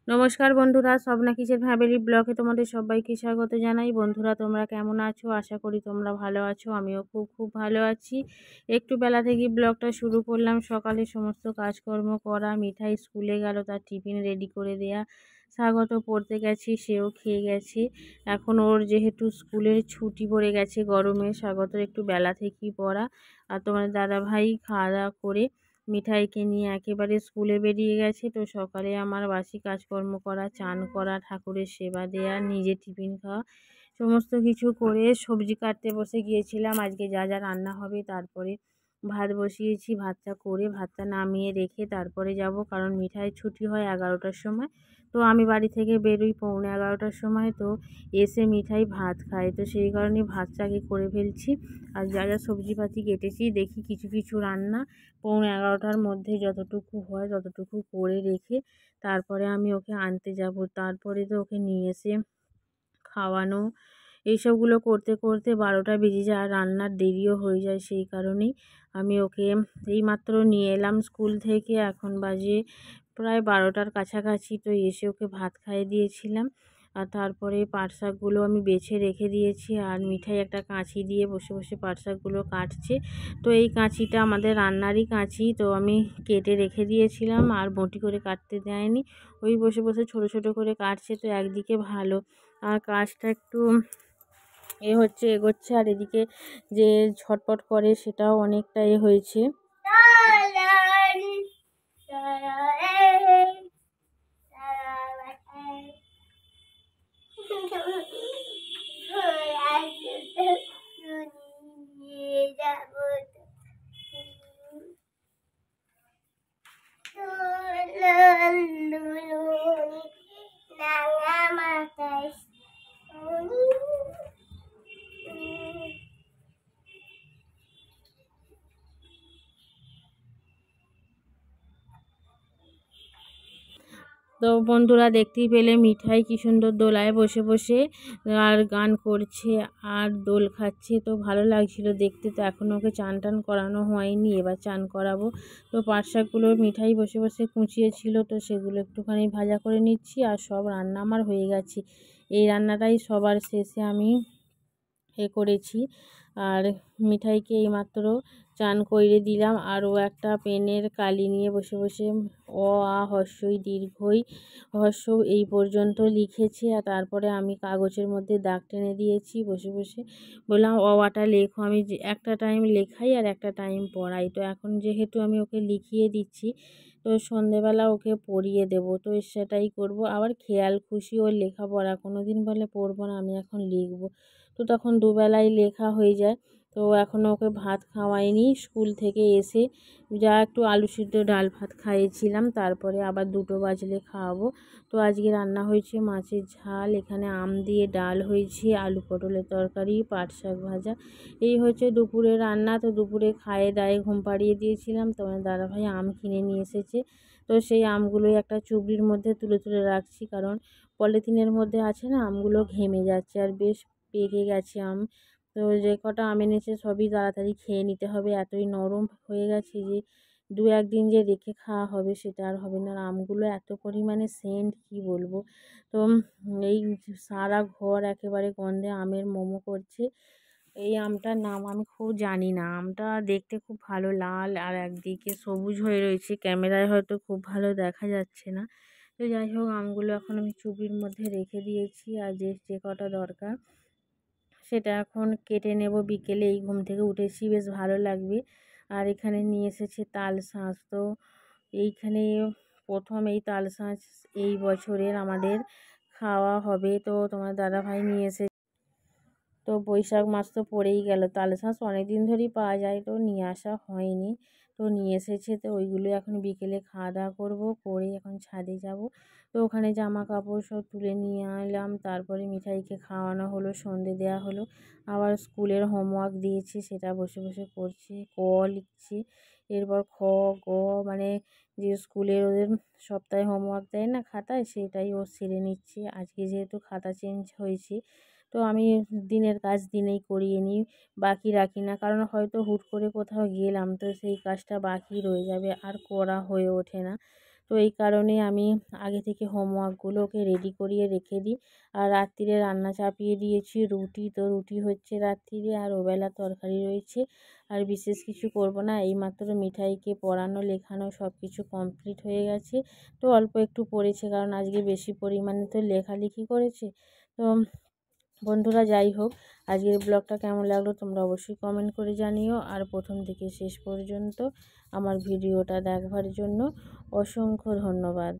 নমস্কার বন্ধুরা, Swapna kitchen family ব্লগে তোমাদের সবাইকে স্বাগত জানাই। বন্ধুরা, তোমরা কেমন আছো? আশা করি তোমরা ভালো আছো। আমিও খুব ভালো আছি। একটু বেলা থেকে ব্লগটা শুরু করলাম। সকালে সমস্ত কাজকর্ম করা, মিঠাই স্কুলে গেল, তার টিফিন রেডি করে দেয়া। স্বাগত পড়তে গেছি, সেও খেয়ে গেছে। এখন ওর যেহেতু স্কুলের ছুটি পড়ে গেছে গরমে, স্বাগতর একটু বেলা থেকেই পড়া। আর তোমার দাদাভাই খাওয়া দাওয়া করে মিঠাইকে নিয়ে একেবারে স্কুলে বেরিয়ে গেছে। তো সকালে আমার বাসি কাজকর্ম করা, চান করা, ঠাকুরের সেবা দেয়া, নিজে টিফিন খাওয়া, সমস্ত কিছু করে সবজি কাটতে বসে গিয়েছিলাম। আজকে যা যা রান্না হবে, তারপরে ভাত বসিয়েছি। ভাতটা করে ভাতটা নামিয়ে রেখে তারপরে যাব, কারণ মিঠাই ছুটি হয় 11টার সময়। তো আমি বাড়ি থেকে বেরোই 11:45টার সময়। তো এসে মিঠাই ভাত খায়, তো সেই কারণে ভাতটা আগে করে ফেলছি। আর যা যা সবজিপাতি কেটেছি, দেখি কিছু কিছু রান্না 11:15টার মধ্যে যতটুকু হয় ততটুকু করে রেখে তারপরে আমি ওকে আনতে যাব। তারপরে তো ওকে নিয়ে এসে খাওয়ানো, এইসবগুলো করতে করতে 12টা বেজে যায়। আর রান্নার দেরিও হয়ে যায়। সেই কারণেই আমি ওকে এইমাত্র নিয়ে এলাম স্কুল থেকে। এখন বাজে প্রায় 12টার কাছাকাছি। তো এসে ওকে ভাত খাইয়ে দিয়েছিলাম। আর তারপরে পাট শাকগুলো আমি বেছে রেখে দিয়েছি। আর মিঠাই একটা কাঁচি দিয়ে বসে বসে পাট শাকগুলো কাটছে। তো এই কাঁচিটা আমাদের রান্নারই কাঁচি, তো আমি কেটে রেখে দিয়েছিলাম। আর বটি করে কাটতে দেয়নি, ওই বসে বসে ছোট ছোট করে কাটছে। তো একদিকে ভালো, আর কাজটা একটু এগোচ্ছে। আর এদিকে যে ঝটপট করে সেটাও অনেকটা হয়েছে। তো বন্ধুরা, দেখতেই পেলে মিঠাই কি সুন্দর দোলায় বসে বসে আর গান করছে আর দোল খাচ্ছে। তো ভালো লাগছিল দেখতে। তো এখন ওকে চান টান করানো হয়নি, এবার চান করাবো। তো পাট শাকগুলো মিঠাই বসে বসে কুচিয়েছিল, তো সেগুলো একটুখানি ভাজা করে নিচ্ছি। আর সব রান্না আমার হয়ে গেছে। এই রান্নাটাই সবার শেষে আমি করেছি। আর মিঠাইকে এইমাত্র চান কইরে দিলাম। আর ও একটা পেনের কালি নিয়ে বসে বসে অ আ হ্রস্বই দীর্ঘই হ্রস্ব এই পর্যন্ত লিখেছে। আর তারপরে আমি কাগজের মধ্যে দাগ টেনে দিয়েছি। বসে বসে বললাম, অ আটা লেখো। আমি যে একটা টাইম লেখাই আর একটা টাইম পড়াই। তো এখন যেহেতু আমি ওকে লিখিয়ে দিচ্ছি, তো সন্ধেবেলা ওকে পড়িয়ে দেবো। তো সেটাই করব। আবার খেয়াল খুশি ওর লেখাপড়া, কোনো দিন বলে পড়বো না, আমি এখন লিখবো। তো তখন দুবেলাই লেখা হয়ে যায়। তো এখনও ওকে ভাত খাওয়াইনি। স্কুল থেকে এসে যা একটু আলু সিদ্ধ ডাল ভাত খাইয়েছিলাম, তারপরে আবার 2টো বাজলে খাওয়াবো। তো আজকে রান্না হয়েছে মাছের ঝাল, এখানে আম দিয়ে ডাল হয়েছে, আলু পটলের তরকারি, পাট শাক ভাজা। এই হচ্ছে দুপুরে রান্না। তো দুপুরে খাইয়ে দায়ে ঘুম পাড়িয়ে দিয়েছিলাম। তোমার দাদাভাই আম কিনে নিয়ে এসেছে। তো সেই আমগুলোই একটা চুবড়ির মধ্যে তুলে তুলে রাখছি, কারণ পলিথিনের মধ্যে আছে না, আমগুলো ঘেমে যাচ্ছে আর বেশ পেকে গেছে আম। তো যে কটা আম এনেছে সবই তাড়াতাড়ি খেয়ে নিতে হবে, এতই নরম হয়ে গেছে যে 2-1 দিন যে রেখে খাওয়া হবে সেটা আর হবে না। আর আমগুলো এত পরিমাণে সেন্ট, কি বলবো। তো এই সারা ঘর একেবারে গন্ধে আমের মোমো করছে। এই আমটার নাম আমি খুব জানি না। আমটা দেখতে খুব ভালো লাল, আর একদিকে সবুজ হয়ে রয়েছে। ক্যামেরায় হয়তো খুব ভালো দেখা যাচ্ছে না। তো যাই হোক, আমগুলো এখন আমি চুবির মধ্যে রেখে দিয়েছি। আর যে যে কটা দরকার সেটা এখন কেটে নেব। বিকেলে এই ঘুম থেকে উঠেছি, বেশ ভালো লাগবে। আর এখানে নিয়ে এসেছে তাল শাঁস। তো এইখানে প্রথম এই তাল শাঁস এই বছরের আমাদের খাওয়া হবে। তো তোমার দাদাভাই নিয়ে এসে, তো বৈশাখ মাস তো পড়েই গেল। তাল শাঁস অনেক দিন ধরেই পাওয়া যায়, তো নিয়ে আসা হয়নি। তো নিয়ে এসেছে, তো ওইগুলো এখন বিকেলে খাওয়া দাওয়া করবো, করে এখন ছাদে যাব। তো ওখানে জামা কাপড় সব তুলে নিয়ে এলাম। তারপরে মিঠাইকে খাওয়ানো হলো, সন্ধে দেওয়া হলো। আবার স্কুলের হোমওয়ার্ক দিয়েছি, সেটা বসে বসে করছি। ক লিখছি, এরপর খ, গ, মানে যে স্কুলের ওদের সপ্তাহে হোমওয়ার্ক দেয় না খাতায়, সেটাই ও সেরে নিচ্ছে। আজকে যেহেতু খাতা চেঞ্জ হয়েছে, তো আমি দিনের কাজ দিনেই করিয়ে নিই, বাকি রাখি না। কারণ হয়তো হুট করে কোথাও গেলাম, তো সেই কাজটা বাকি রয়ে যাবে, আর করা হয়ে ওঠে না। তো তো এই কারণে আমি আগে থেকে হোমওয়ার্কগুলোকে রেডি করিয়ে রেখে দিই। আর রাত্রিরে রান্না চাপিয়ে দিয়েছি রুটি, তো রুটি হচ্ছে রাত্রিরে, আর ওবেলা তরকারি রয়েছে। আর বিশেষ কিছু করব না, এইমাত্র মিঠাইকে পড়ানো লেখানো সব কিছু কমপ্লিট হয়ে গেছে। তো অল্প একটু পড়েছে, কারণ আজকে বেশি পরিমাণে তো লেখালেখি করেছে। তো বন্ধুরা, যাই হোক, আজকের ব্লগটা কেমন লাগলো তোমরা অবশ্যই কমেন্ট করে জানিও। আর প্রথম থেকে শেষ পর্যন্ত আমার ভিডিওটা দেখবার জন্য অসংখ্য ধন্যবাদ।